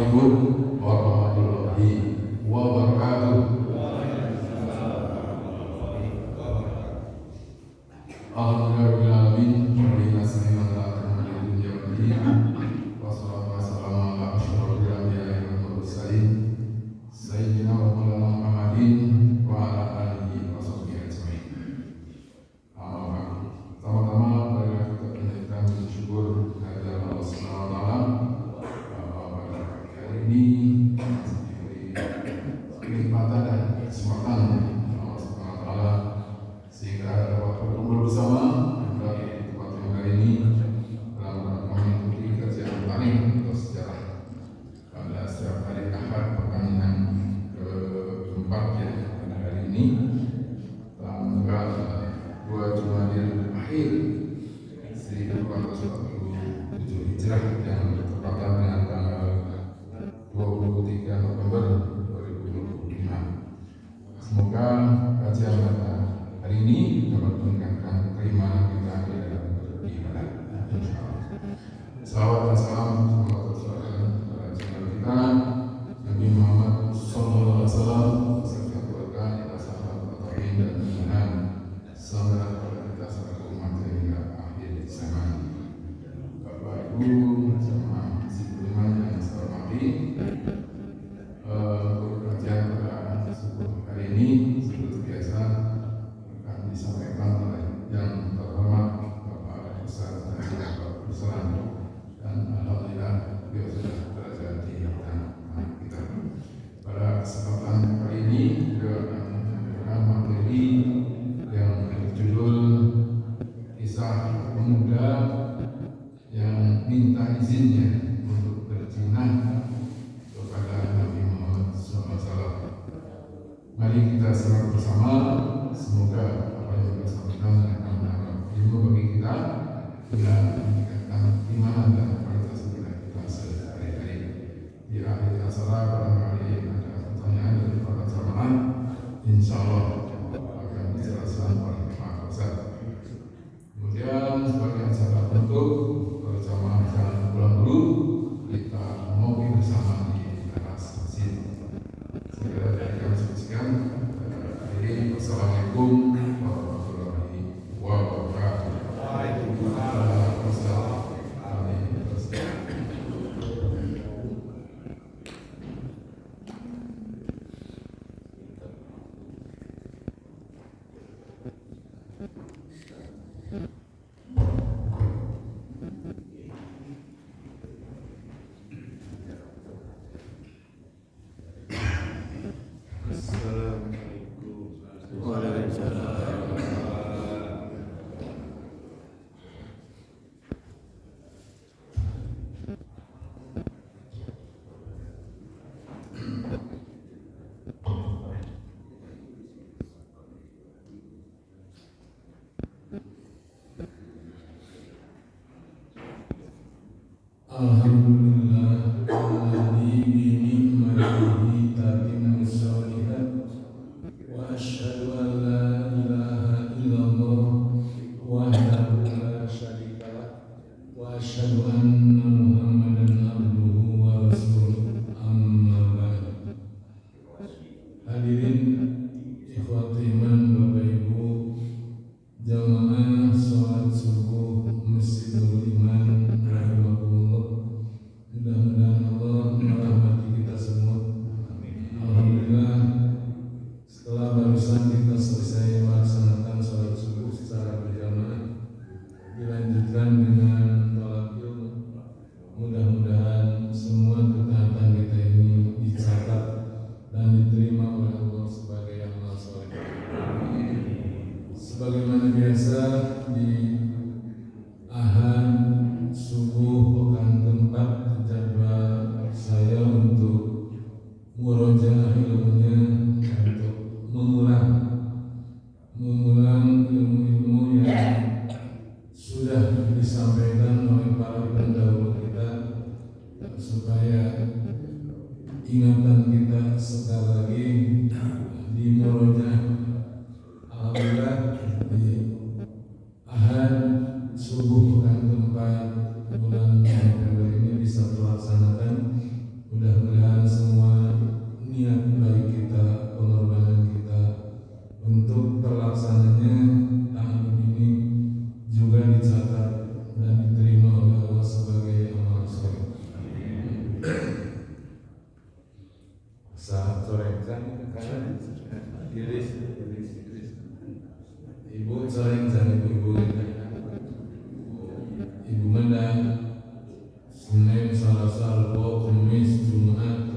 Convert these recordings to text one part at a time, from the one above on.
Assalamualaikum warahmatullahi wabarakatuh. Alhamdulillahirrahmanirrahim. Wa salatu wassalamu ala asyrofil anbiya'i wal mursalin sayyidina wa maulana Muhammadin wa ala alihi wa sahbihi ajma'in. Pertama-tama marilah kita panjatkan syukur kehadirat Allah Subhanahu wa taala pada pagi hari ini, diberi kenikmatan dan kesempatan Allah Subhanahu wa taala sehingga dapat berkumpul bersama di tempat yang kali ini dalam rangka mengikuti kajian talim atau sejarah pada setiap hari Ahad pekan yang keempat ya pada hari ini dalam tanggal 2 Jumadil Akhir 1447 Hijrah yang bertepatan dengan tanggal 23 November 2025. Semoga kajian pada hari ini dapat meningkatkan keimanan kita di dalam beribadah. Insyaallah. Salawat dan salam semoga tercurahkan kepada junjungan kita Nabi Muhammad sallallahu alaihi wasallam beserta keluarga, para sahabat, tabi'in dan mu'minin sampai kepada kita sebagai umat hingga akhir zaman. Bapak Ibu sama si budiman yang saya hormati, kajian pada subuh hari ini seperti biasa akan disampaikan oleh yang terhormat Bapak Ustaz dan Bapak Ruslan, dan alhamdulillah beliau sudah berada di tengah kita. Pada kesempatan kali ini beliau akan menyampaikan materi yang berjudul kisah pemuda yang minta izinnya untuk berjinah kepada Nabi Muhammad SAW. Mari kita simak bersama. Semoga apa yang kita sampaikan akan menambah ilmu bagi kita dan meningkatkan iman dan kualitas ibadah kita sehari-hari. Di akhir acara barangkali ada pertanyaan dari para jamaah, insya Allah akan dijelaskan oleh Pak Ustaz. Kemudian sebagai acara penutup, para jamaah jangan pulang dulu, kita ngopi bersama di teras masjid. Segera dari kami saksikan. Assalamualaikum warahmatullahi wabarakatuh. Waalaikumsalam. Alhamdulillah alladzi bi ni'matihi tatimmu shalihat wa asyhadu an la ilaha illallah wahdahu la syarika lah wa asyhadu anna Muhammadan abduhu wa rasuluh amma ba'd. Hadirin ikhwati iman, Bapak Ibu jamaah salat subuh Masjid Nurul Iman rahimahullah. Mudah-mudahan Allah merahmati kita semua. Alhamdulillah, setelah barusan kita selesai melaksanakan salat subuh secara berjamaah, dilanjutkan dengan tolak ilmu. Mudah-mudahan semua ketaatan kita ini dicatat dan diterima oleh Allah sebagai amal saleh. Sebagaimana biasa di Ahad subuh pekan keempat, jadwal saya untuk murojaah ilmunya, untuk mengulang ilmu-ilmu yang sudah disampaikan oleh para pendahulu kita, supaya ingatan kita sekali lagi di murojaah. Alhamdulillah di Ahad subuh pekan keempat bulan saling ibu mana Senin, Selasa, Rabu, Kamis, Jumat,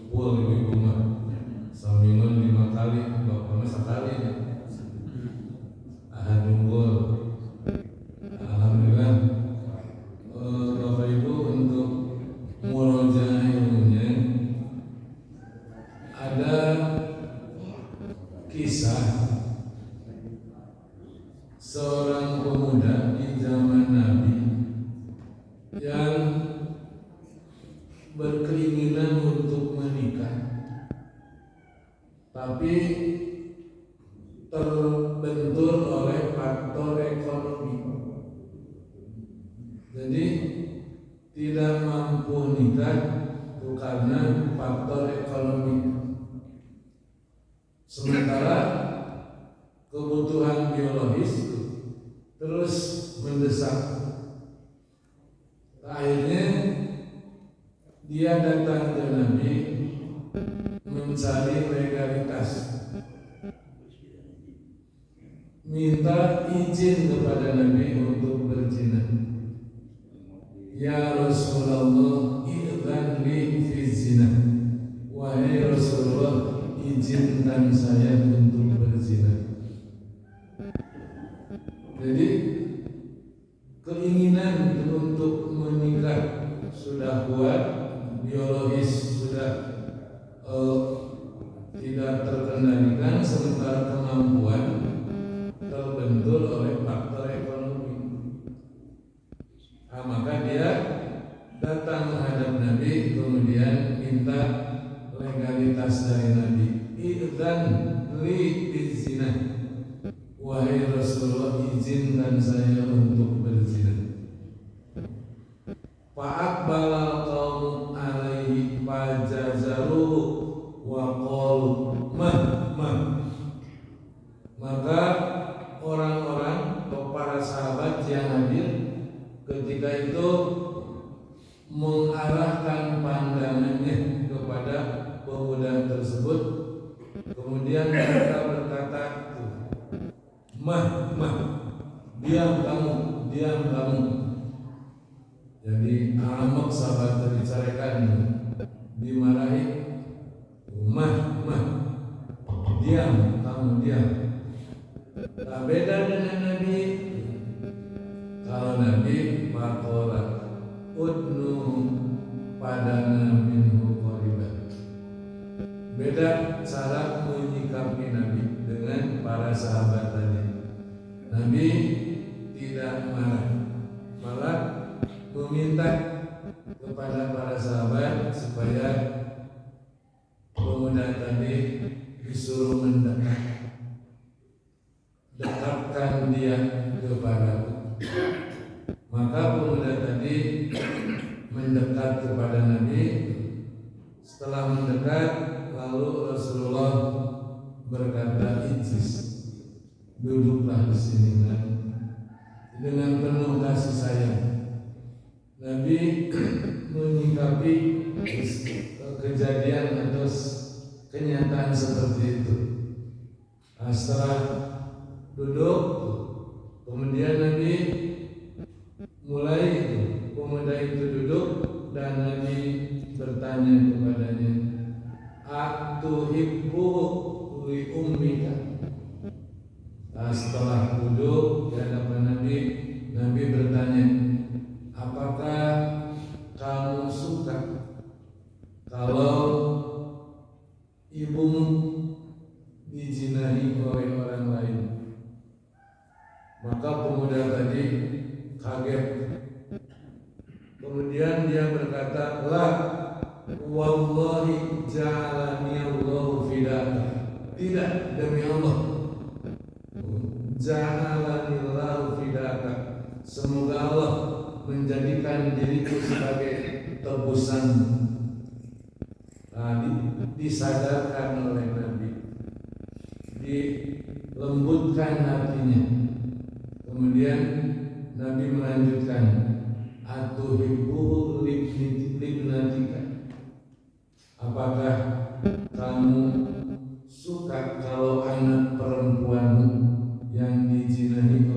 pul ibu mah samingon 5 kali, bapaknya sekali ya. Ahad unggul. Alhamdulillah. Bapak Ibu untuk murojaah ilmunya ada kisah seorang pemuda di zaman Nabi yang berkeinginan untuk menikah, tapi terbentur oleh faktor ekonomi. Jadi tidak mampu nikah itu karena faktor ekonomi. Sementara kebutuhan biologis terus mendesak. Akhirnya dia datang ke Nabi mencari legalitas, minta izin kepada Nabi untuk berzina. Ya Rasulullah, idzan li fi zina. Wahai Rasulullah, izinkan saya untuk berzina. Jadi keinginan untuk menikah sudah kuat, biologis sudah tidak terkendalikan, sementara kemampuan terbentur oleh faktor ekonomi. Maka dia datang menghadap Nabi, kemudian minta legalitas dari Nabi. Idzan li bizina. Wahai Rasulullah, izinkan saya untuk berzina. Fa'aqbala qaum alaihi fajazaru wa qalu mah. Maka orang-orang atau para sahabat yang hadir ketika itu mengarahkan pandangannya kepada pemuda tersebut. Kemudian mereka berkata, Mah, diam kamu. Jadi amak sahabat dicarikan, dimarahi, Mah, diam. Tak beda dengan Nabi. Kalau Nabi makola udnu padana minhu qoriban. Beda cara menyikapi Nabi dengan para sahabat tadi. Nabi tidak marah, malah meminta kepada para sahabat supaya pemuda tadi disuruh dekatkan dia kepadaku. Maka pemuda tadi mendekat kepada Nabi. Setelah mendekat, lalu Rasulullah berkata, Ijlis, duduklah di sini dengan penuh kasih sayang. Nabi menyikapi kejadian atau kenyataan seperti itu. Setelah duduk, kemudian Nabi mulai pemuda itu duduk dan Nabi bertanya kepadanya, Atuhibbu li ummika. Setelah duduk di hadapan Nabi, Nabi bertanya, apakah kamu suka kalau ibumu dijinahi oleh orang lain? Maka pemuda tadi kaget. Kemudian dia berkata, La wallahi ja'alani Allahu fidaka. Tidak, demi Allah, ja'alani Allahu fidaka. Semoga Allah menjadikan diriku sebagai tebusan. Disadarkan oleh Nabi, dilembutkan hatinya. Kemudian Nabi melanjutkan, Atuhibbu libnatika. Apakah kamu suka kalau anak perempuanmu yang dijinahi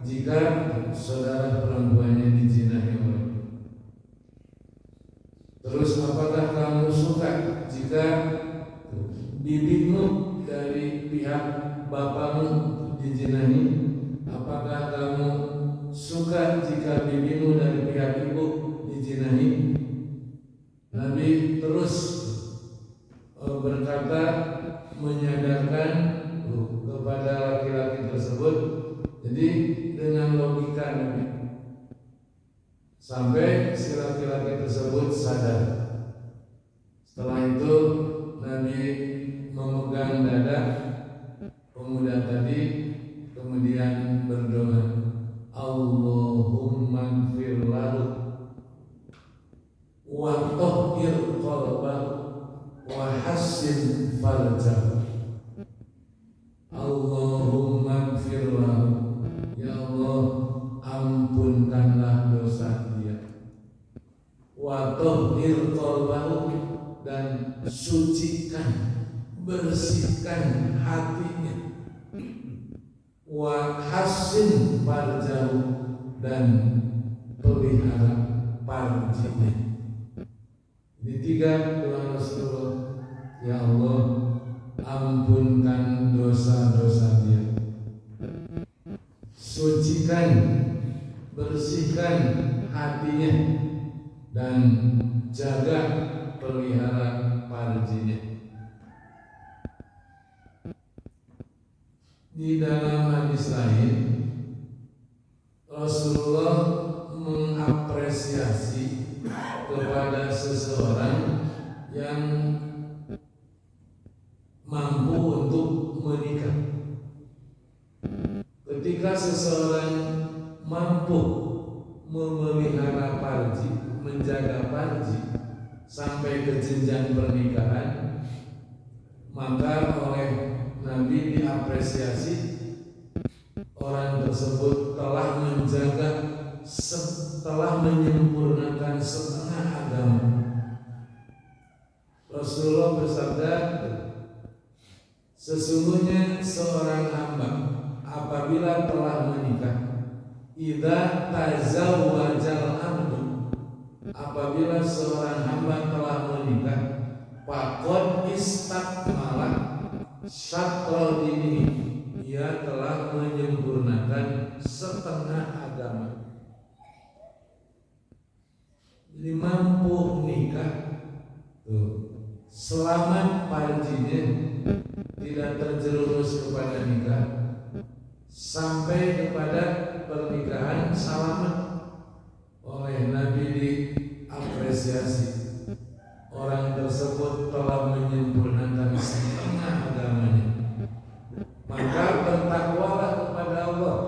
jika saudara perempuannya dijinahi oleh. Terus apakah kamu suka jika bibimu dari pihak bapakmu dijinahi? Apakah kamu suka jika bibimu dari pihak ibu dijinahi? Nabi terus berkata menyadarkan kepada laki-laki tersebut. Jadi dengan logika Nabi sampai si laki-laki tersebut sadar. Setelah itu Nabi memegang dada pemuda tadi, kemudian berdoa, Allahumma gfir lahu wa tahhir qalbahu wa hassin farjahu. Allahumma gfir lahu, ya Allah ampunkanlah dosa dia, wa tahhir qalbahu, dan sucikan, bersihkan hatinya, wa hassin farjahu, dan pelihara farjinya. Ini 3 doa Rasulullah. Ya Allah, ampunkan dosa-dosa dia, sucikan, bersihkan hatinya, dan jaga, pelihara farjinya. Di dalam hadis lain, Rasulullah mengapresiasi kepada seseorang yang mampu untuk menikah. Ketika seseorang mampu memelihara farji, menjaga farji sampai ke jenjang pernikahan, maka oleh Nabi diapresiasi orang tersebut telah menjaga, telah menyempurnakan setengah agama. Rasulullah bersabda, sesungguhnya seorang hamba apabila telah menikah, idza tazawwajal abdu, apabila seorang hamba telah menikah, faqad istakmala syatra dini, ia telah menyempurnakan setengah agama. Jadi mampu nikah, selamat farjinya, tidak terjerumus kepada nikah, sampai kepada pernikahan selamat. Oleh Nabi diapresiasi, orang tersebut telah menyempurnakan setengah agamanya. Maka bertakwalah kepada Allah,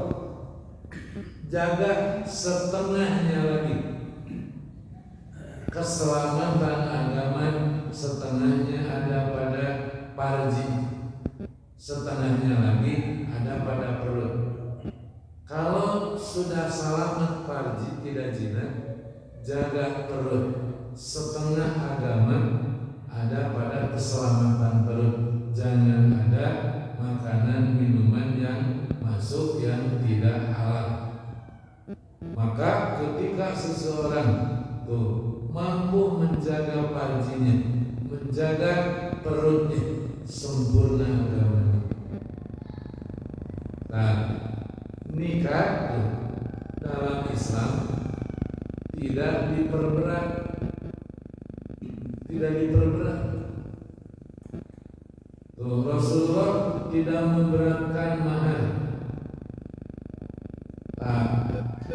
jaga setengahnya lagi. Keselamatan agama setengahnya ada pada farji, setengahnya lagi ada pada perut. Kalau sudah selamat farji, tidak zina, jaga perut. Setengah agama ada pada keselamatan perut. Jangan ada makanan minuman yang masuk yang tidak halal. Maka ketika seseorang mampu menjaga farjinya, menjaga perutnya, sempurna agamanya. Nah, nikah dalam Islam tidak diperberat, tidak diperberat. Rasulullah tidak memberatkan mahar. Nah,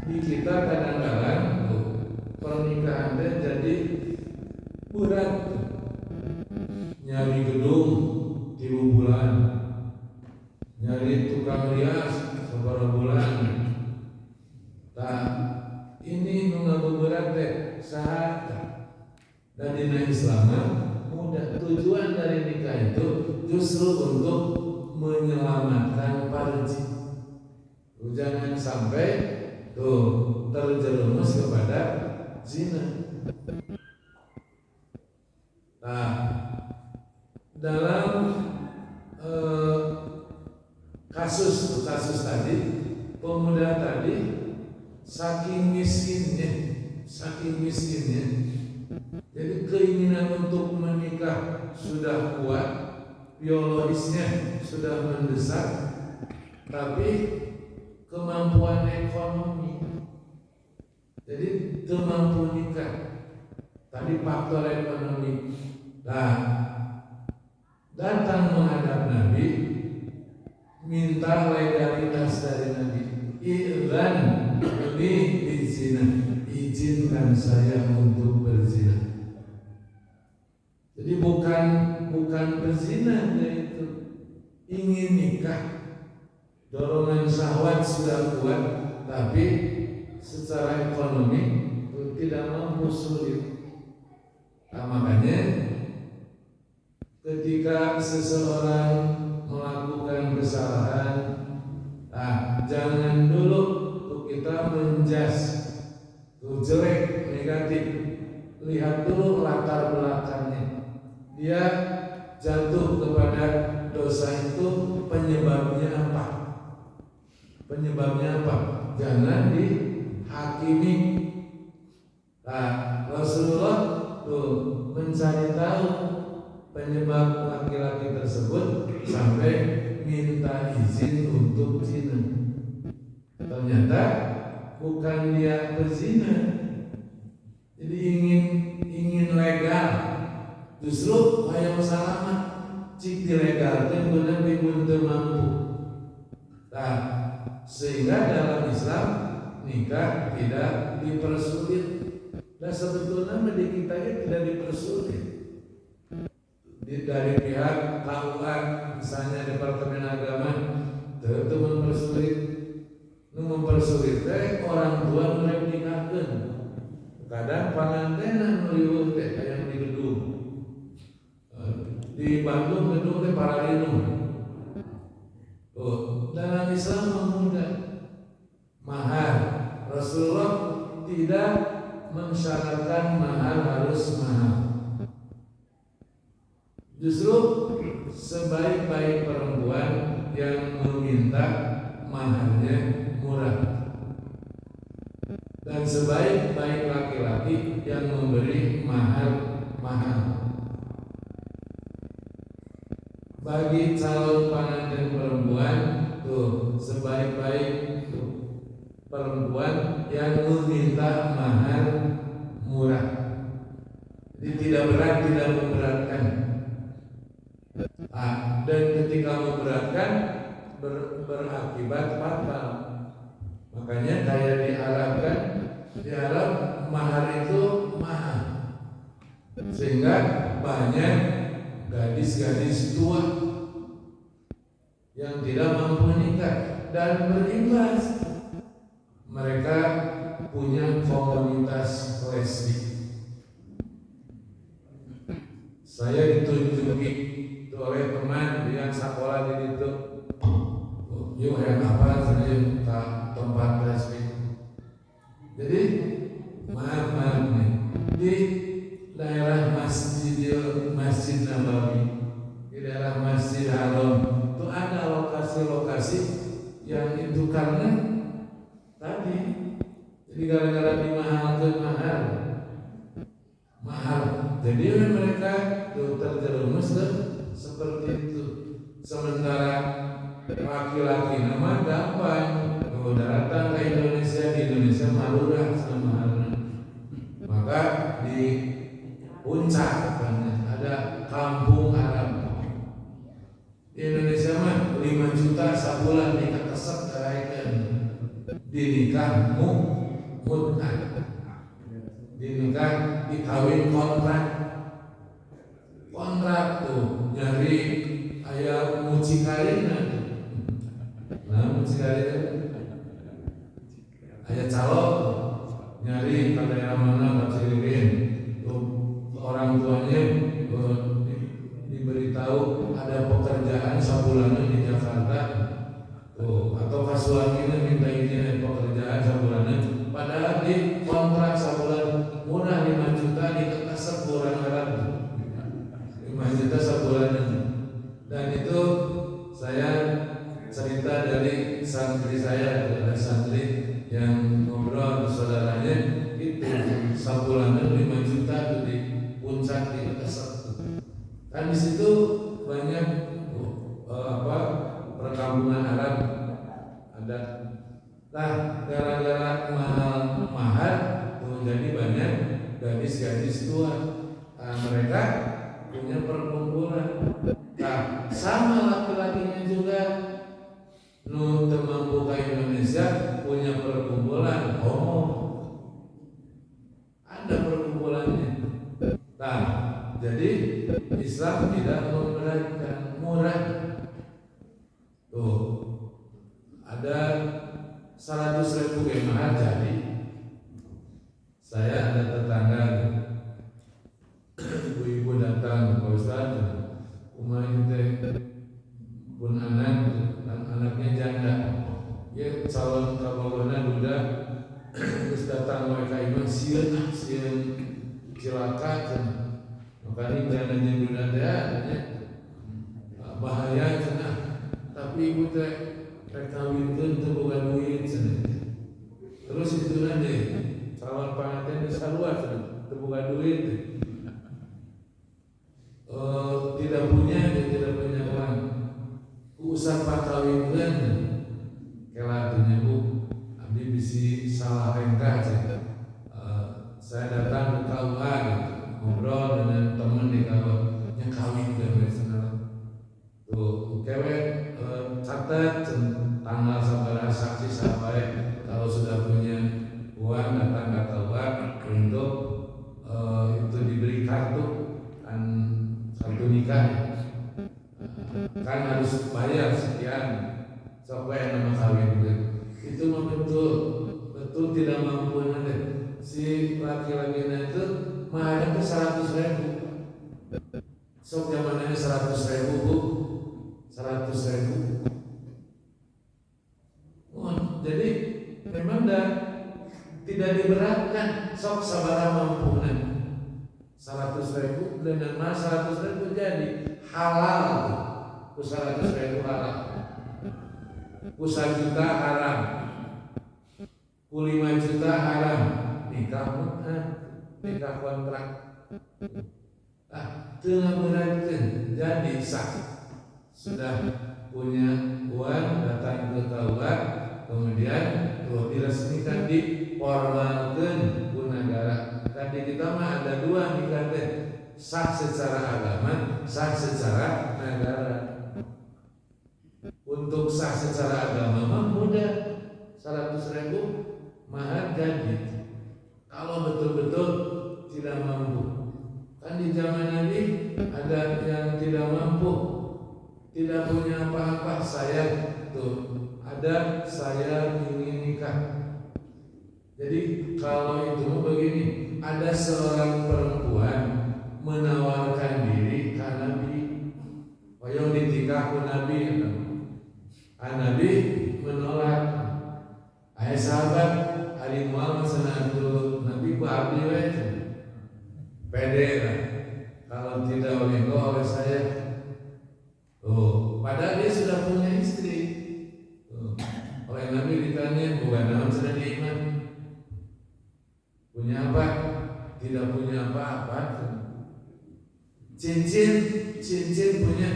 di kita kadang-kadang pernikahan jadi berat. Nyari gedung 3 bulan, nyari tukang rias beberapa bulan. Nah, ini mengaku berat deh, saat dan dina Islam mudah. Tujuan dari nikah itu justru untuk menyelamatkan farji. Jangan sampai terjerumus kepada zina. Nah, dalam kasus tadi, pemuda tadi saking miskinnya, jadi keinginan untuk menikah sudah kuat, biologisnya sudah mendesak, tapi kemampuan ekonomi, jadi mampu nikah. Tadi faktor ekonomi. Nah, datang menghadap Nabi, minta legalitas dari Nabi. I'lan li bizina, izinkan saya untuk berzina. Jadi bukan berzina, yaitu ingin nikah. Dorongan syahwat sudah kuat, tapi secara ekonomi tidak mampu, sulit. Nah, makanya ketika seseorang melakukan kesalahan, jangan dulu kita menjas jelek, negatif. Lihat dulu latar belakangnya. Dia jatuh kepada dosa itu penyebabnya apa? Jangan dihakimi. Rasulullah mencari tahu penyebab laki-laki tersebut sampai minta izin untuk zina. Ternyata bukan dia berzina, jadi ingin legal. Justru hayang salamat cik dilegalkan benar bingung mampu. Sehingga dalam Islam nikah tidak dipersulit. Dan sebetulnya di kita tidak dipersulit. Dari pihak KUA, misalnya Departemen Agama, itu mempersulit. Orang tua mulai nikahkan. Kadang pangantenan meliwuh yang di gedung. Di Bandung gedung Paralino. Dalam Islam memudah mahar. Rasulullah tidak mensyaratkan mahar harus mahal. Justru sebaik-baik perempuan yang meminta maharnya murah, dan sebaik-baik laki-laki yang memberi mahar mahal. Bagi calon pengantin perempuan, sebaik-baik perempuan yang meminta mahar murah. Jadi tidak berat, tidak memberatkan. Dan ketika memberatkan berakibat fatal. Makanya kayak di Arab mahar itu mahal, sehingga banyak gadis-gadis tua yang tidak mampu menikah, dan berimbas mereka punya komunitas lesbi. Saya ditunjuki oleh teman yang sekolah di situ. Yuk yang apa saja ke tempat lesbi. Jadi maaf nih, di daerah Masjid Nabawi, di daerah Masjid Haram itu ada lokasi-lokasi yang itu karena tadi, jadi gara-gara dimahalkan mahal, jadi mereka terjerumus seperti itu. Sementara laki-laki nama gampang, udah datang ke Indonesia, di Indonesia malulah sama halnya. Maka di puncak ada kampung Arab. Di Indonesia mah 5 juta sebulan diketesak keraikan. Dinikah mut'ah, dinikah dikawin kontrak tuh nyari ayah mucikarina. Mucikarina ayah calon nyari ke daerah mana kecilin tuh, orang tuanya diberitahu ada pekerjaan sabulanan di Jakarta tuh, atau kasuaminya minta izin pekerjaan sabulanan, padahal di kontrak sabulan murah 5 juta diketasap orang Arab 5 juta sabulanan. Dan itu saya cerita dari santri saya, ada santri gara-gara mahar jadi banyak gadis-gadis tua. Nah, mereka punya perkumpulan. Nah, sama laki-lakinya juga. Nu mampu ke Indonesia punya perkumpulan homo. Ada perkumpulannya. Nah, jadi Islam tidak memberatkan, murah. Tuh, ada 100.000 mahar jadi. Saya ada tetangga, ibu-ibu datang ke Ustaz, rumah ini pun anak dan anaknya janda. Ya calon kabolona duda terus datang mereka iman sieun cilaka cenah. Makanya jandanya duda teh bahaya cenah. Tapi ibu teh rek kawinkeun teu boga duit cenah. Terus itu nanti calon pengantin bisa luas teu boga duit. Tidak punya uang. Usah pakawinkeun kela dunya bu abdi bisi salah rengkah saya datang ke KUA gitu, ngobrol dengan teman di KUA yang kawin bener tuh kewe catat tanggal sabaraha saksi sampai kalau sudah punya uang datang ke KUA untuk itu diberi kartu nikah. Kan harus bayar sekian sampai nama kawin itu mah betul tidak mampu nanti si laki-lakinya itu maharnya itu 100.000 sok zamannya 100.000 bu 100.000 jadi memang tidak diberatkan sok sabaraha mampunan 100.000 dengan mas 100.000 jadi halal. 100.000 halal, 1 juta haram, 5 juta haram, nikah kontrak. Tengah beratkan jadi sah. Sudah punya uang datang ke KUA, kemudian diresmikan diformalkan ku negara. Tadi kita mah ada 2 nikah teh, sah secara agama, sah secara negara. Untuk sah secara agama mah mudah, 100.000 mahar jadi. Kalau betul-betul tidak mampu, kan di zaman Nabi ada yang tidak mampu, tidak punya apa-apa, saya ingin nikah. Jadi kalau itu begini, ada seorang perempuan menawarkan diri ke Nabi, yang ditikah ku Nabi. Nabi menolak. Ayah sahabat hari mual senantu Nabi ku abdi we. Pede lah. Kalau tidak oleh engkau oleh saya. Padahal dia sudah punya istri. Oleh Nabi ditanya, bukan naon sudah diiman. Punya apa? Tidak punya apa-apa. Cincin punya.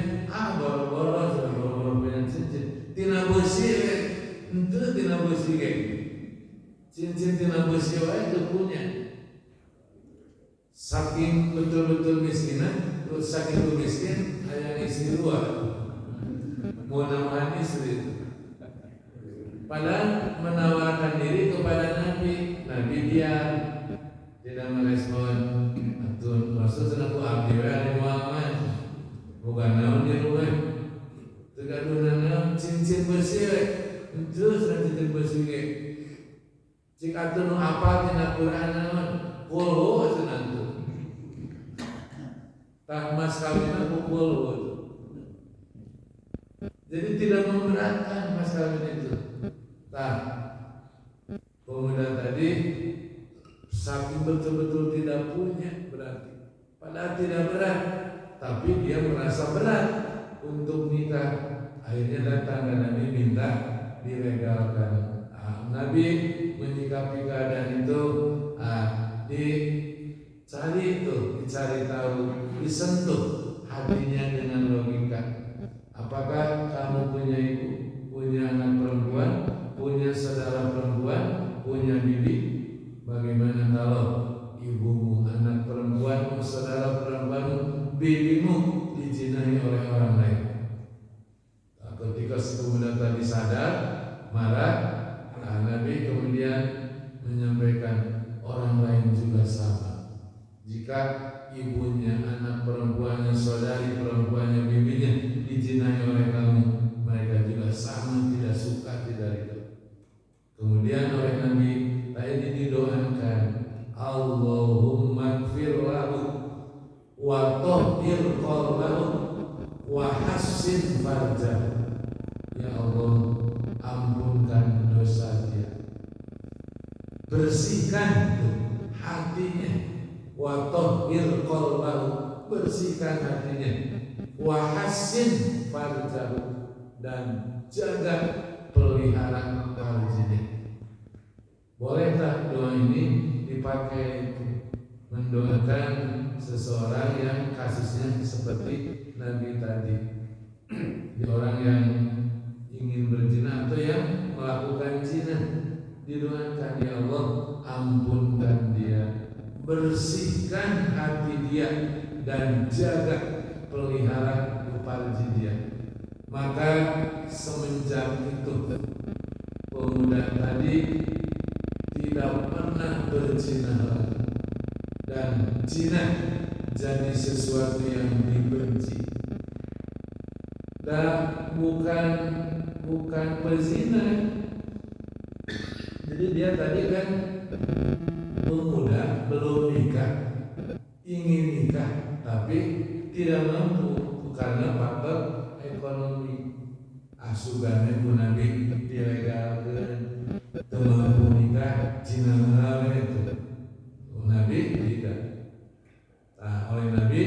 Boro-boro sudah boro-boro punya cincin. Tina besi, itu tina besi kayak cincin tina besi itu punya. Saking betul-betul miskinan, terus saking miskin, ayah istri 2, mau namahan istri itu. Padahal menawarkan diri kepada Nabi diam, tidak merespon. Atun maksud senaku abdi we ari muaman, bukan naon di rumah. Tegadunan cincin bersih, itu cincin bersih ke. Cik atun apa tina Quran naon, kulhu senantu. Tak mas kawin aku kulhu. Jadi tidak memberatkan mas kawin itu. Kemudian tadi saking betul-betul tidak punya berarti. Padahal tidak berat, tapi dia merasa berat untuk nikah. Akhirnya datang ke Nabi minta dilegalkan. Nabi menyikapi keadaan itu, dicari tahu, disentuh hatinya dengan logika. Apakah kamu punya ibu, punya anak perempuan, punya saudara perempuan, bibi, bagaimana kalau ibumu, anak perempuanmu, saudara perempuanmu, bibimu dijinahi oleh orang lain? Nah, ketika si pemuda tadi sadar, marah, nah, Nabi kemudian menyampaikan orang lain juga sama. Jika ibunya, anak perempuannya, saudari perempuannya, bibinya dijinahi oleh kamu, mereka juga sama tidak suka, tidak itu. Kemudian oleh Nabi tadi didoakan, Allahumma gfir lahu wa tahhir qalbahu wa hassin farjah. Ya Allah, ampunkan dosa dia, bersihkan hatinya, wa tahhir qalbahu, bersihkan hatinya, wa hassin farjahu, dan jaga pelihara farjinya. Bolehkah doa ini dipakai mendoakan seseorang yang kasusnya seperti Nabi tadi, di orang yang ingin berzina atau yang melakukan zina? Didoakan, ya Allah, ampunkan dia, bersihkan hati dia, dan jaga pelihara farji dia. Maka semenjak itu pemuda tadi tidak pernah berzina lagi, dan zina jadi sesuatu yang dibenci. Dan bukan berzina. Jadi dia tadi kan pemuda belum nikah, ingin nikah tapi tidak mampu karena faktor ekonomi. Asugane pun Nabi dilegalkan, mampu nikah zina itu. Nabi tidak. Nah, oleh Nabi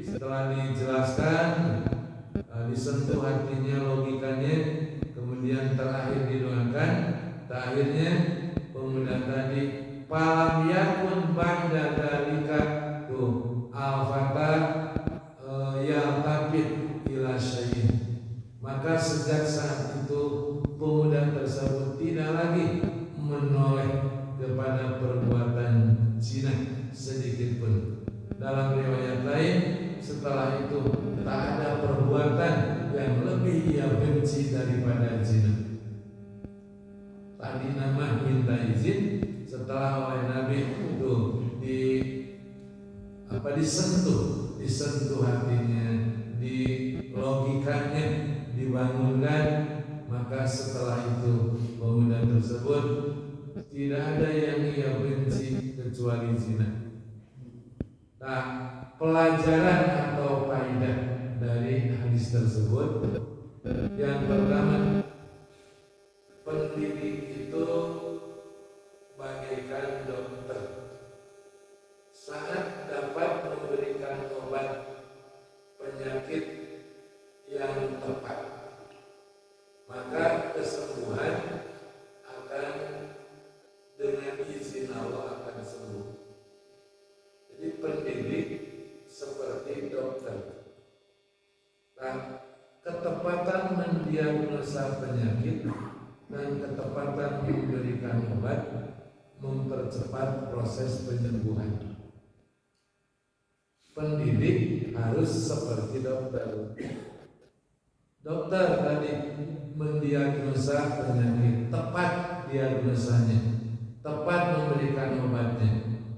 setelah dijelaskan, disentuh hatinya, logikanya, kemudian terakhir didoakan. Akhirnya pemuda tadi palam yakun ba'da dzalika tuh al-fata yaltafit ila syai'in. Maka sejak saat itu pemuda tersebut tidak lagi menoleh kepada perbuatan zina sedikit pun. Dalam riwayat lain, setelah itu tak ada perbuatan yang lebih ia benci daripada zina. Tadi nama minta izin, setelah oleh Nabi itu disentuh hatinya, di logikanya dibangunkan, maka setelah itu pemuda tersebut tidak ada yang ia benci kecuali zina. Nah, pelajaran atau faedah dari hadis tersebut, yang pertama, pendidik itu bagaikan dokter. Saat dapat memberikan obat penyakit yang tepat, maka kesembuhan akan dengan izin Allah akan sembuh. Jadi pendidik seperti dokter. Nah, ketepatan mendiagnosa penyakit dan ketepatan memberikan obat mempercepat proses penyembuhan. Pendidik harus seperti dokter. Dokter tadi mendiagnosa penyakit, tepat diagnosanya, tepat memberikan obatnya,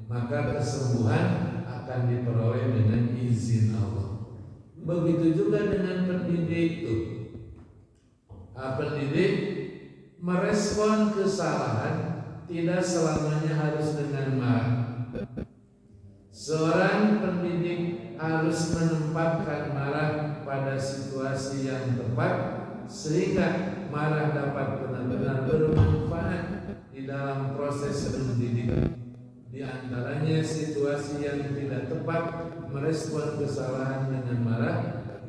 maka kesembuhan akan diperoleh dengan izin Allah. Begitu juga dengan pendidik itu. Pendidik merespon kesalahan tidak selamanya harus dengan marah. Seorang pendidik harus menempatkan marah pada situasi yang tepat sehingga marah dapat benar-benar bermanfaat di dalam proses mendidik. Di antaranya situasi yang tidak tepat merespon kesalahan dengan marah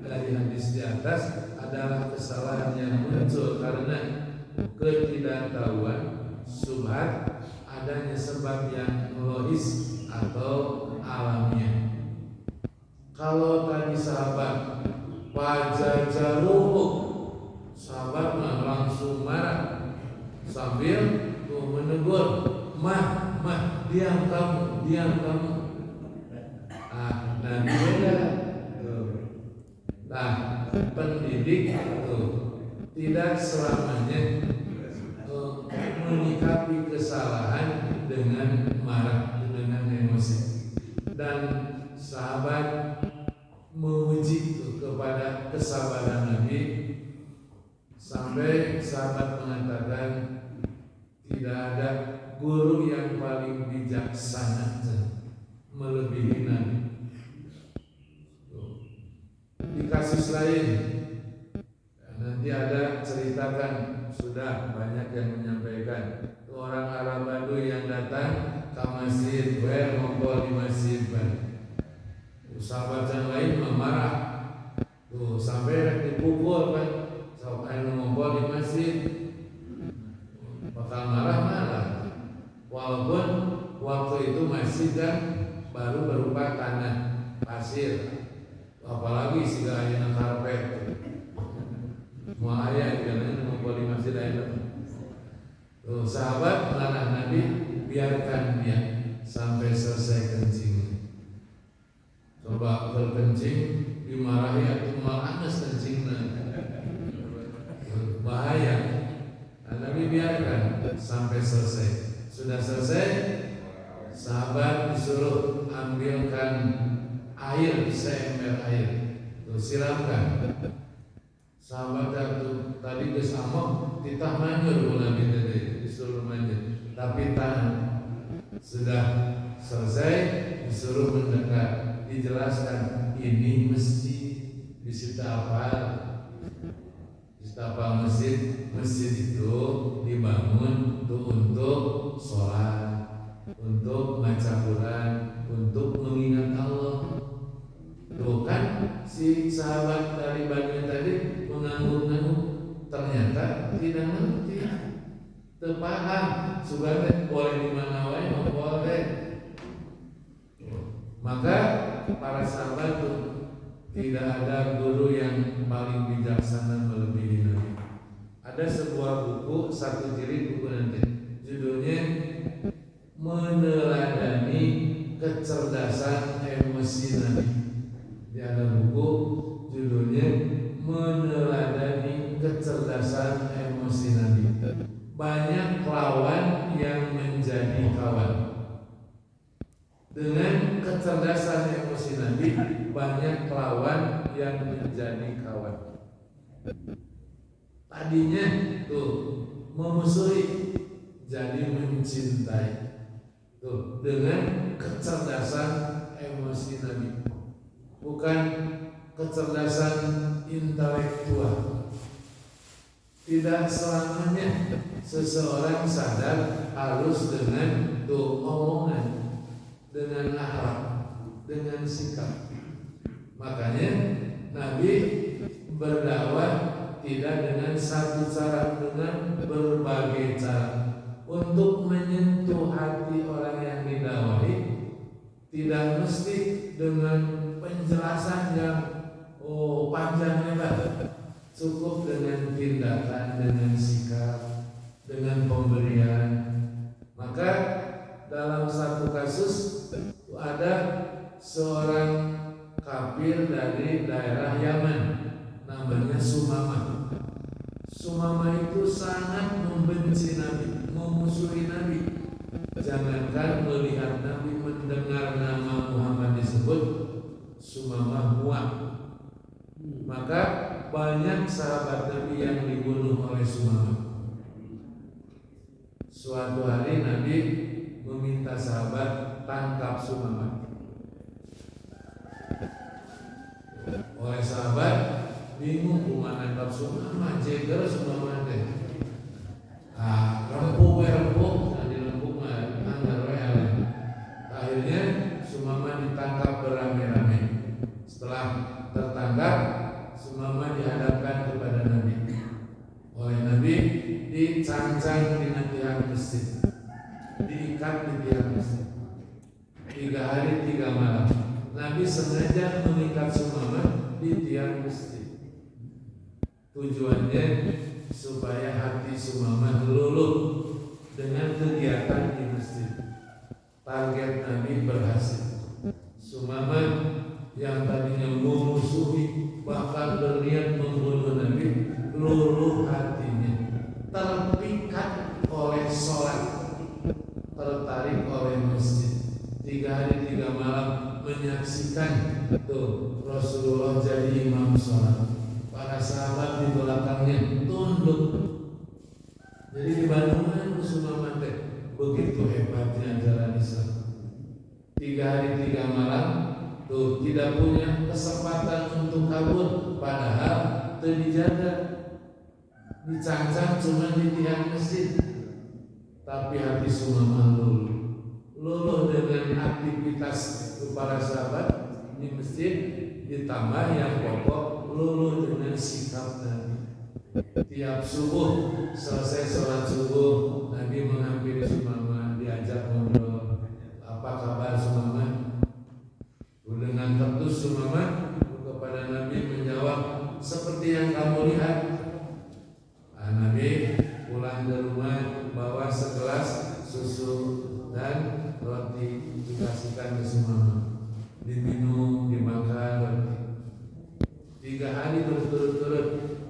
dari hadis di atas adalah kesalahan yang muncul karena ketidaktahuan, subhat, adanya sebab yang logis atau alamiah. Kalau tadi sahabat wajajaruhu, sahabat langsung marah sambil menegur, diam kamu. Nabi beda. Nah, pendidik itu tidak selamanya menyikapi kesalahan dengan marah, dengan emosi. Dan sahabat memuji kepada kesabaran Nabi sampai sahabat mengatakan tidak ada guru yang paling bijaksana melebihi Nabi. Di kasus lain nanti ada ceritakan, sudah banyak yang menyampaikan, orang Arab Baduy yang datang ke masjid, ngompol di masjid, sahabat yang lain memarah, sampai dipukul kan, sahabat yang ngompol di masjid bakal marah. Walaupun waktu itu masjid kan baru berupa tanah pasir, apalagi sudah ada karpet. Mau ayat jangan ngumpul di masjid ayat. Sahabat melarang Nabi, biarkan dia sampai selesai kencing. Coba berkencing dimarahi atau malas kencingnya, bahaya. Nabi biarkan sampai selesai. Sudah selesai, sahabat disuruh ambilkan air, seember air, siramkan. Sahabat tadi kesamok, kita manjur Nabi tadi disuruh manjur, tapi tahan. Sudah selesai, disuruh mendekat, dijelaskan ini masjid, apa masjid itu dibangun untuk sholat, untuk baca Quran, untuk mengingat Allah. Tuh kan si sahabat dari Badui tadi mengangguk-angguk, ternyata tidak ngerti, terpaham. Sudah boleh di mana wae, boleh. Maka para sahabat tuh tidak ada guru yang paling bijaksana melebihi Nabi. Ada sebuah buku, satu jilid buku nanti, judulnya Meneladani Kecerdasan Emosi Nabi. Di ada buku judulnya Meneladani Kecerdasan Emosi Nabi. Banyak lawan yang menjadi kawan. Dengan kecerdasan emosi Nabi, banyak lawan yang menjadi kawan. Tadinya tuh memusuhi, jadi mencintai. Tuh, dengan kecerdasan emosi Nabi, bukan kecerdasan intelektual. Tidak selamanya seseorang sadar harus dengan tuh omongan, dengan akhlak, dengan sikap. Makanya Nabi berdakwah tidak dengan satu cara, dengan berbagai cara untuk menyentuh hati orang yang didakwahi. Tidak mesti dengan penjelasan yang panjang lebar, cukup dengan tindakan, dengan sikap, dengan pemberian. Maka dalam satu kasus ada seorang kafir dari daerah Yaman, namanya Sumamah. Sumamah itu sangat membenci Nabi, memusuhi Nabi. Jangankan melihat Nabi, mendengar nama Muhammad disebut, Sumamah muak. Maka banyak sahabat Nabi yang dibunuh oleh Sumamah. Suatu hari Nabi meminta sahabat tangkap Sumamah. Oleh sahabat bingung kumaha nangkap Sumamah, jeger Sumamah teh. Rempuk dirempuk mah anggar we. Akhirnya Sumamah ditangkap beramai-ramai. Setelah tertangkap, Sumamah dihadapkan kepada Nabi. Oleh Nabi dicancang di tiang masjid, diikat di tiang masjid 3 hari 3 malam. Nabi sengaja mengikat Sumamah di tiang masjid. Tujuannya supaya hati Sumamah luluh dengan kegiatan di masjid. target Nabi berhasil. Sumamah yang tadinya memusuhi bahkan berniat membunuh Nabi, luluh hatinya, terpikat oleh sholat, tertarik oleh masjid. 3 hari 3 malam menyaksikan tuh Rasulullah jadi imam sholat. Para sahabat di belakangnya tunduk. Jadi di Bandungan Sumamah begitu hebatnya ajaran Islam. 3 hari 3 malam tuh tidak punya kesempatan untuk kabur, padahal itu dijaga, dicancang cuma di tiang masjid. Tapi hati Sumamah luluh dengan aktivitas para sahabat di masjid, ditambah yang pokok luluh dengan sikap Nabi. Tiap subuh selesai sholat subuh, Nabi menghampiri Sumamah, diajak ngobrol. Apa kabar Sumamah? Dengan tertus Sumamah kepada Nabi menjawab, seperti yang kamu lihat. Nabi pulang ke rumah bawa segelas susu dan roti, dikasihkan ke Sumamah, diminum, dimakan roti. 3 hari berturut-turut,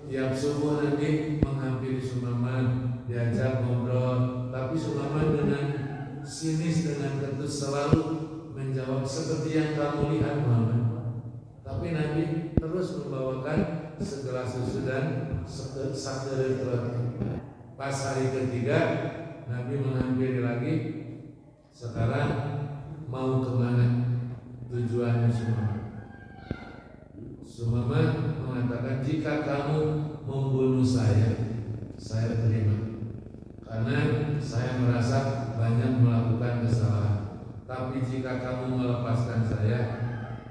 tiap subuh Nabi menghampiri Sumamah, diajak ngobrol, tapi Sumamah dengan sinis, dengan ketus selalu menjawab seperti yang kamu lihat Muhammad. Tapi Nabi terus membawakan segelas susu dan sakit roti. Pas hari ketiga Nabi menghampiri lagi. Sekarang mau kemana? Tujuannya Sumamah. Sumamah mengatakan, jika kamu membunuh saya terima, karena saya merasa banyak melakukan kesalahan. Tapi jika kamu melepaskan saya,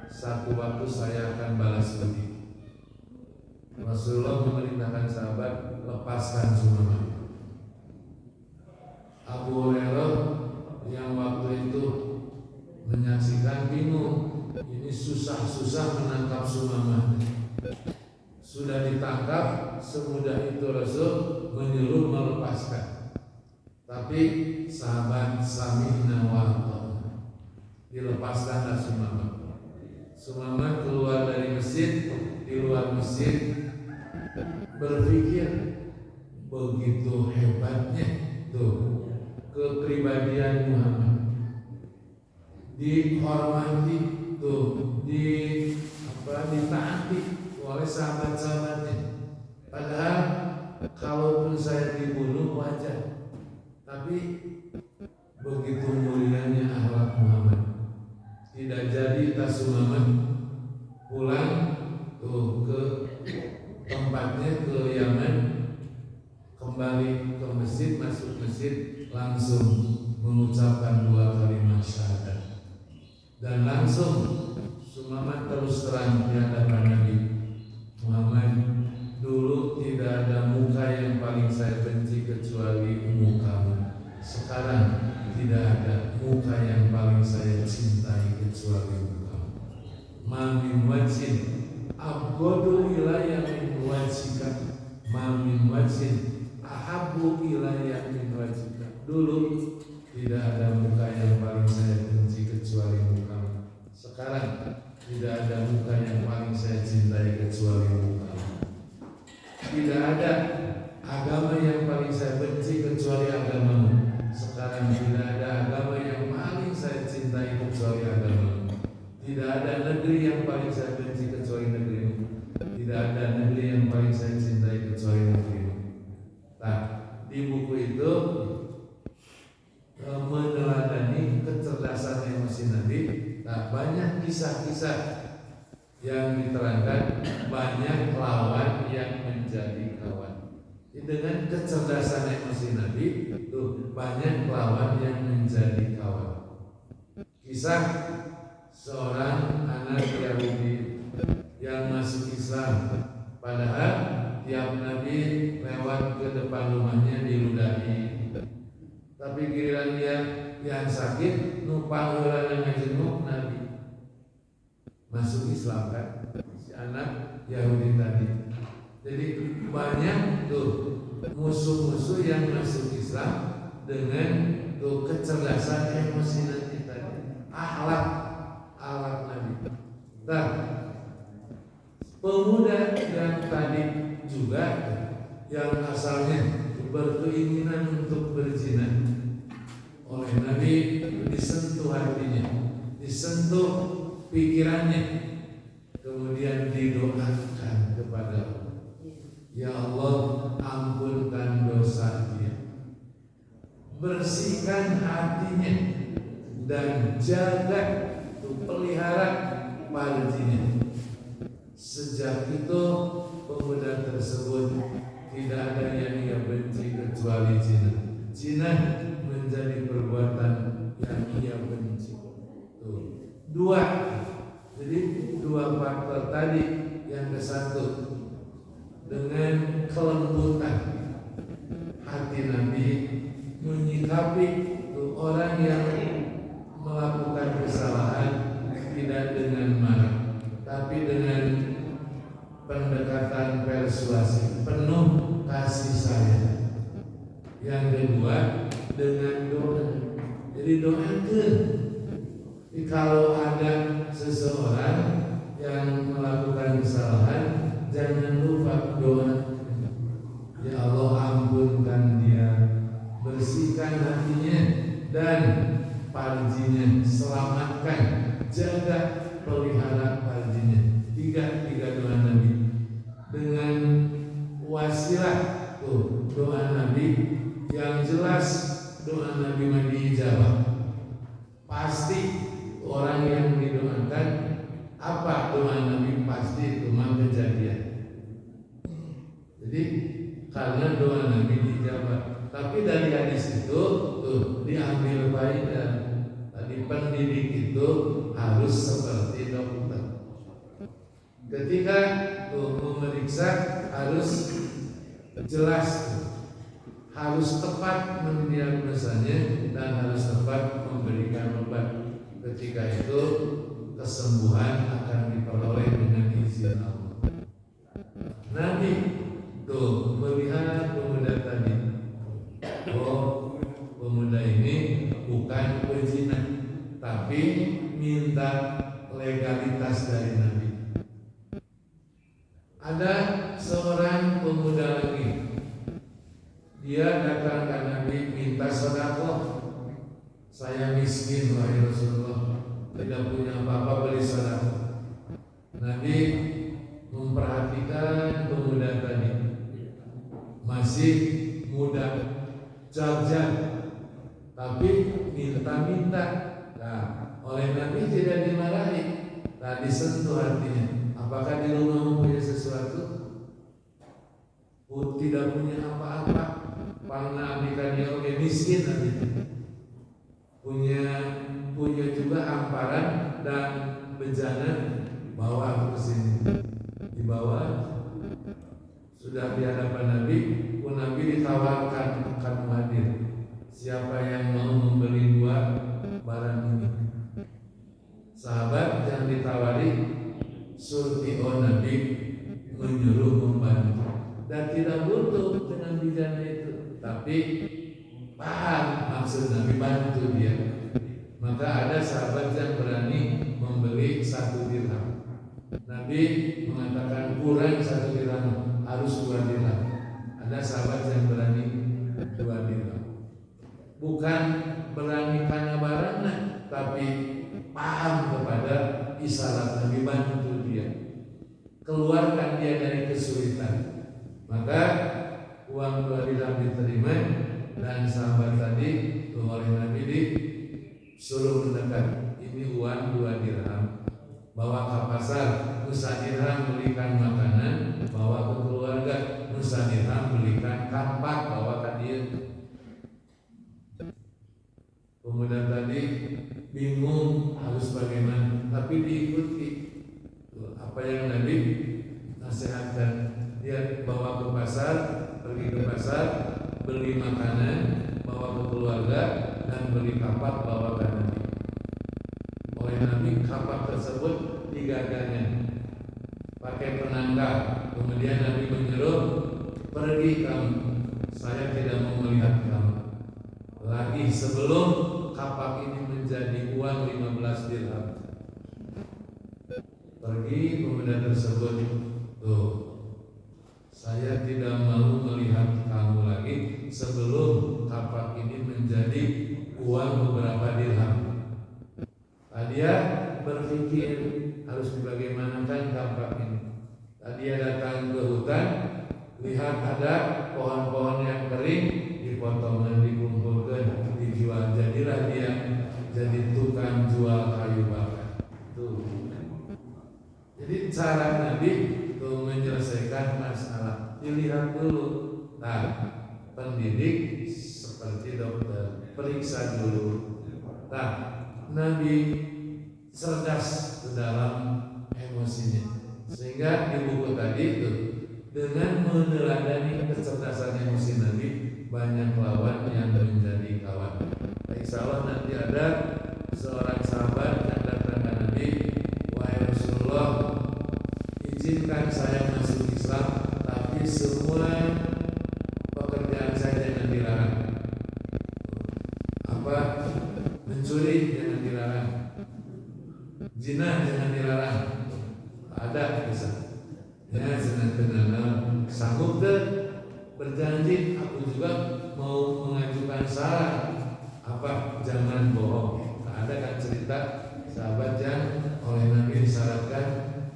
satu waktu saya akan balas budi. Rasulullah memerintahkan sahabat, lepaskan Sumamah. Abu Hurairah yang waktu itu menyaksikan bingung, ini susah-susah menangkap Sumamah. Sudah ditangkap, semudah itu Rasul menyuruh melepaskan. Tapi sahabat sami'na wa ata'na, dilepaskanlah Sumamah. Sumamah keluar dari masjid, di luar masjid berpikir, begitu hebatnya tuh kepribadian Muhammad, dihormati tuh, ditaati oleh sahabat-sahabatnya. Padahal kalaupun saya dibunuh wajar, tapi begitu mulianya akhlak Muhammad, tidak jadi tas Sumamah pulang tuh ke tempatnya, ke Yaman, kembali ke masjid, masuk masjid, langsung mengucapkan 2 kalimat syahadat, dan langsung Sumamah terus terang di hadapan Nabi Muhammad, dulu tidak ada muka yang paling saya benci kecuali mukamu. Sekarang tidak ada muka yang paling saya cintai kecuali mukamu. Ma min wajhin abghadu ilayya min wajhika, ma min wajhin ahabbu ilayya min wajhika. Dulu tidak ada muka yang paling saya benci kecuali mukamu. Sekarang tidak ada muka yang paling saya cintai kecuali mukamu. Tidak ada agama yang paling saya benci kecuali agamamu. Sekarang tidak ada agama yang paling saya cintai kecuali agamamu. Tidak ada negeri yang paling saya benci kecuali negerimu. Tidak ada negeri yang paling saya cintai kecuali negerimu. Nah, di buku itu meneladani kecerdasan emosi Nabi. Nah, banyak kisah-kisah yang diterangkan, banyak lawan yang menjadi kawan. Dengan kecerdasan emosi Nabi itu banyak lawan yang menjadi kawan. Kisah seorang anak Yahudi yang masuk Islam, padahal tiap Nabi lewat ke depan rumahnya diludahi. Tapi giliran dia yang sakit, numpang urang ngajenguk Nabi, masuk Islam kan, si anak Yahudi tadi. Jadi banyak tuh musuh-musuh yang masuk Islam dengan tuh kecerdasan emosi nanti. alat Nabi. Nah, pemuda yang tadi juga yang asalnya berkeinginan untuk berzina, oleh Nabi disentuh hatinya, disentuh pikirannya, kemudian didoakan kepada Allah, ya Allah, ampunkan dosa dia, bersihkan hatinya, dan jaga, pelihara farjinya. Sejak itu pemuda tersebut tidak ada yang ia benci kecuali zina. Zina menjadi perbuatan yang ia benci. Tuh. Dua. Jadi dua faktor tadi. Yang ke satu, dengan kelembutan hati Nabi menyikapi orang yang melakukan kesalahan tidak dengan marah, tapi dengan pendekatan persuasi, penuh kasih sayang. Yang kedua, dengan doa. Jadi doakan. Jadi kalau ada seseorang yang melakukan kesalahan, jangan lupa doa. Ya Allah, ampunkan dia, bersihkan hatinya, dan farjinya, selamatkan, jaga, pelihara farjinya. Tiga doa Nabi. Dengan wasilah doa Nabi yang jelas, doa Nabi diijabah. Pasti orang yang didoakan, apa doa Nabi pasti itu kejadian. Jadi karena doa Nabi diijabah. Tapi dari hadis itu diambil faedah. Tadi pendidik itu harus seperti dokter. Ketika memeriksa harus jelas, harus tepat mendiagnosanya, dan harus tepat memberikan obat. Ketika itu kesembuhan akan diperoleh dengan izin Allah. Nabi melihat pemuda tadi, pemuda ini bukan pezina, tapi minta legalitas dari Nabi. Ada seorang pemuda lagi, dia datang ke Nabi minta sedekah. Saya miskin, wahai Rasulullah, tidak punya apa-apa, beri sedekah. Nabi memperhatikan pemuda tadi, masih muda, jajah, tapi minta-minta. Nah, oleh Nabi tidak dimarahi, tadi sentuh hatinya. Apakah di rumahmu punya sesuatu? Tidak punya apa-apa. Pangna abdikan oke, miskin Nabi. Punya juga hamparan dan bejana, bawa aku ke sini. Dibawa, sudah di hadapan Nabi, Nabi ditawarkan, kamu hadir. Siapa yang mau membeli dua barang ini? Sahabat yang ditawari surti Nabi menyuruh membantu, dan tidak butuh dengan bijana itu, tapi paham maksud Nabi, bantu dia. Maka ada sahabat yang berani membeli 1 dirham. Nabi mengatakan kurang 1 dirham, harus 2 dirham. Ada sahabat yang berani 2 dirham. Bukan berani karena barangnya, tapi paham kepada isyarat Nabi, bantu dia, keluarkan dia dari kesulitan. Maka uang 2 dirham diterima, dan sahabat tadi oleh Nabi disuruh mendekat. Ini uang 2 dirham, bawa ke pasar. Nusa dirham belikan makanan, bawa ke keluarga. Nusa dirham belikan kampak, bawa ke dia. Pemuda tadi bingung harus bagaimana, tapi diikuti apa yang Nabi nasihatkan. Dia bawa ke pasar, pergi ke pasar, beli makanan, bawa ke keluarga, dan beli kapak, bawa ke Nabi. Oleh Nabi, kapak tersebut digagahnya pakai penangkal. Kemudian Nabi menyuruh, pergi kamu, saya tidak mau melihat kamu lagi sebelum kapak ini menjadi uang 15 dirham. Pergi pemuda tersebut, tuh, saya tidak mau melihat kamu lagi sebelum kapak ini menjadi uang beberapa dirham. Dia berpikir harus bagaimanakan kapak ini. Dia datang ke hutan, lihat ada pohon-pohon yang kering, dipotong, dikumpulkan, dijual. Jadilah dia jadi tukang jual kayu bakar. Tuh. Jadi cara Nabi tuh menyelesaikan masalah. Dilihat dulu. Nah, pendidik seperti dokter, periksa dulu. Nah, Nabi cerdas ke dalam emosinya. Sehingga di buku tadi itu dengan meneladani kecerdasan emosi Nabi, banyak lawan yang menjadi kawan. Insya Allah nanti ada seorang sahabat yang datang ke Nabi, wahai Rasulullah, izinkan saya masuk Islam, tapi semua pekerjaan saya jangan dilarang. Apa? Mencuri jangan dilarang, zina jangan dilarang. Ada bisa. Ya, senang-senang sanggup deh berjanji. Aku juga mau mengajukan saran. Apa? Jangan bohong. Ada kan cerita sahabat yang oleh Nabi disyaratkan,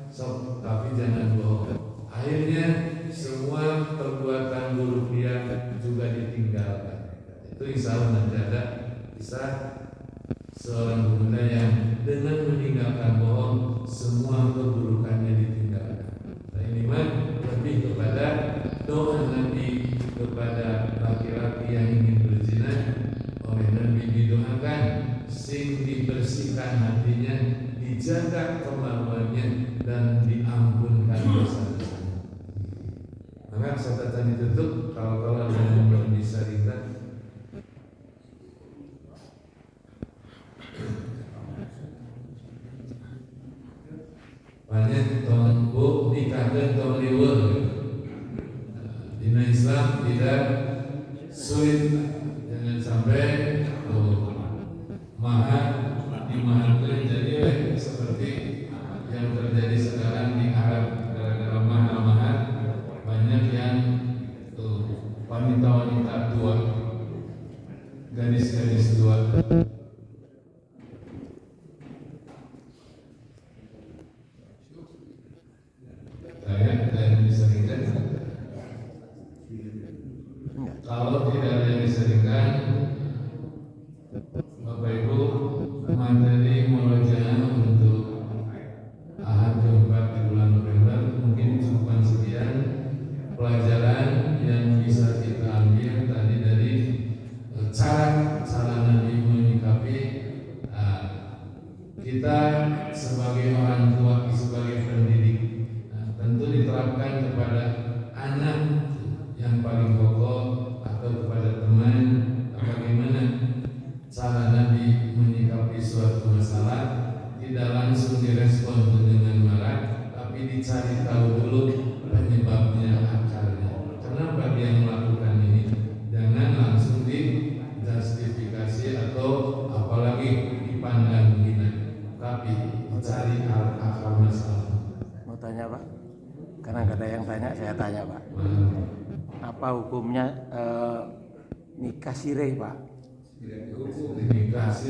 sok, tapi jangan bohong. Akhirnya semua perbuatan buruk dia juga ditinggalkan. Itu insya Allah nanti ada kisah seorang pemuda yang dengan meninggalkan bohong semua keburukannya ditinggalkan. Nah, ini mah lebih kepada doa Nabi kepada laki-laki yang ingin berzina. Oleh Nabi didoakan sing dibersihkan hatinya, dijaga kemaluannya, dan diampunkan dosa-dosanya. Maka catatan ditutup kalau ada yang belum bisa ringan. Banyak tongbu nikahkan tong liwur. Dina Islam tidak sulit, jangan sampai mahar dimaharkan jadi seperti yang terjadi sekarang di Arab. Gara-gara mahar banyak yang wanita-wanita tua, gadis-gadis tua. Kalau tidak ada yang diseringkan, Bapak Ibu, materi murojaah untuk Ahad keempat di bulan November mungkin cukup sekian pelajaran yang bisa kita ambil tadi dari cara Nabi menyikapi kita sebagai orang tua, sebagai pendidik. Tentu diterapkan kepada anak yang paling pokok atau kepada teman, bagaimana cara Nabi menyikapi suatu masalah. Tidak langsung direspon dengan marah, tapi dicari tahu dulu penyebabnya, akarnya. Kenapa dia melakukan ini? Jangan langsung dijustifikasi atau apalagi dipandang hina, tapi dicari akar masalah. Mau tanya Pak? Karena nggak ada yang tanya, saya tanya Pak. Apa hukumnya nikah sirih Pak?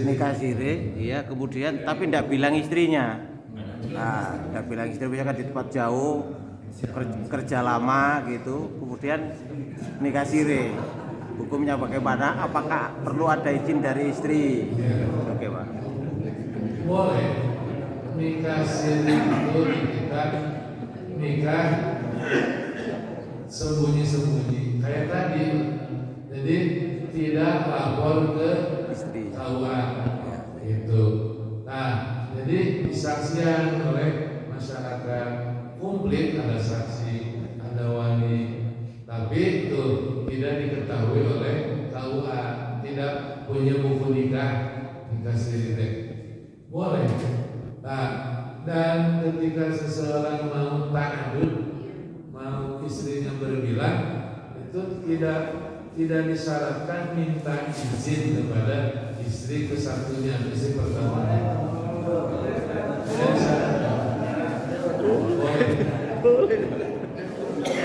Nikah sirih, iya. Kemudian tapi tidak bilang istrinya. Nah, tidak bilang istrinya kan di tempat jauh, kerja lama gitu. Kemudian nikah sirih, hukumnya bagaimana? Apakah perlu ada izin dari istri? Oke Pak. Boleh. Nikah sirih itu kita nikah sembunyi-sembunyi kayak tadi. Jadi tidak lapor ke Istri. KUA itu. Nah, jadi disaksikan oleh masyarakat komplit, ada saksi, ada wali, tapi itu tidak diketahui oleh KUA, tidak punya buku nikah sirih. Boleh. Nah, dan ketika seseorang mau ta'adud, mau istrinya berbilang, itu tidak disyaratkan minta izin kepada istri ke satunya, istri pertama.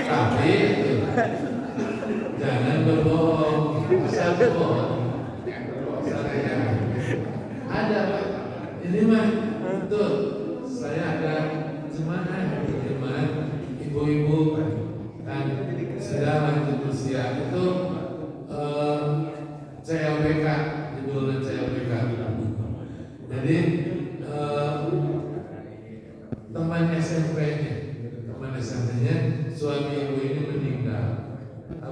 Tapi jangan berbohong, asal berbohong. Ada Pak, ini mah betul. Saya ada jemaah ibu-ibu kan sudah lanjut usia itu CLBK, judulnya CLBK. Jadi teman SMP-nya suami ibu ini meninggal.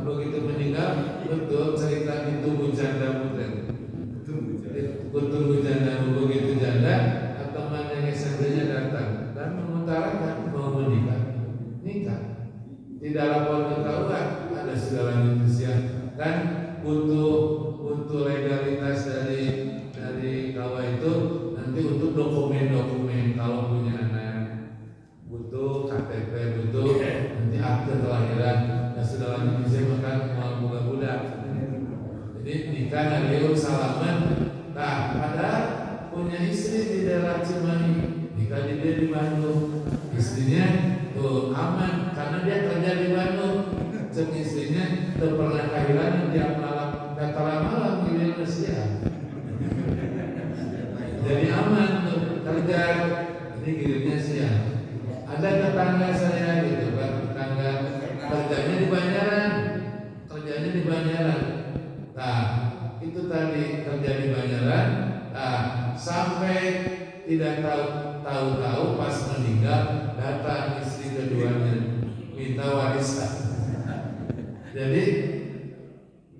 Begitu meninggal, betul cerita itu janda bukan? Betul janda, begitu janda, teman yang SMP-nya datang dan mengutarakan mau menikah. Tidak lapor ketahuan, ada sudah lanjut usia kan butuh legalitas dari KUA itu nanti untuk dokumen kalau punya anak butuh KTP, butuh nanti akte kelahiran, dan sudah lanjut usia maka mau budak-budak. Jadi nikah dari salaman, nah padahal punya istri di daerah Cimahi, nikah dia di Bandung, istrinya tuh aman karena dia kerja di Bandung. Cek istrinya tuh pernah kehilangan tiap malam, datang malam giliran siang. Jadi aman tuh kerja, ini gilirannya siang. Ada tetangga saya gitu kan, tetangga kerjanya di Banjaran. Nah itu tadi kerja di Banjaran. Nah sampai tidak tahu pas meninggal datang istri keduanya minta warisan. Jadi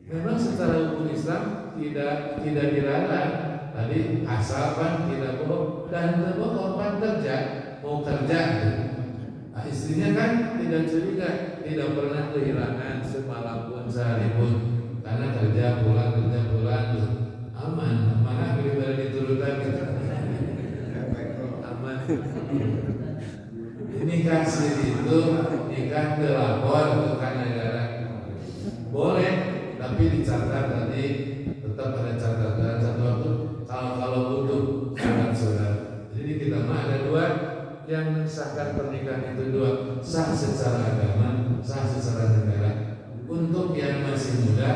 memang secara hukum Islam tidak dilarang. Tadi asalkan tidak bohong dan berbohong kerja mau kerja. Nah, istrinya kan tidak curiga, tidak pernah kehilangan semalam pun sehari pun karena kerja pulang aman. Mana daripada diturutan gitu. Ini kasih itu nikah telapor bukan negara boleh, tapi dicatat tadi tetap ada catatan satu waktu kalau butuh surat. Jadi kita mah ada dua yang mensahkan pernikahan itu dua, sah secara agama, sah secara negara. Untuk yang masih muda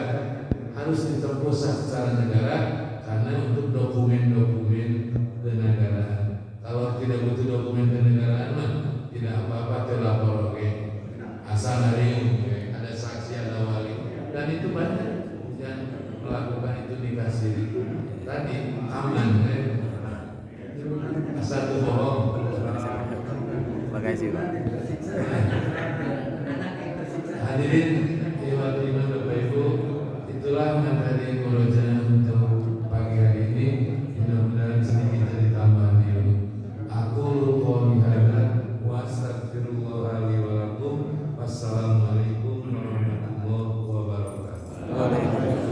harus ditempuh sah secara negara karena untuk dokumen-dokumen kenegaraan. Kalau tidak butuh dokumen kenegaraan mah tidak apa-apa telapor oke. Asal ada saksi, ada wali. Dan itu banyak yang melakukan itu dikasih tadi aman kan? Satu bohong. Makasih Pak. Hadirin iman Bapak Ibu, itulah materi murojaah untuk pagi hari ini. Mudah-mudahan sedikit jadi tambahan ilmu. Aku qouli hadza wa astaghfirullah li wa lakum. Wassalamualaikum warahmatullahi wabarakatuh.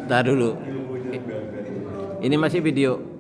Tahan dulu. Ini masih video.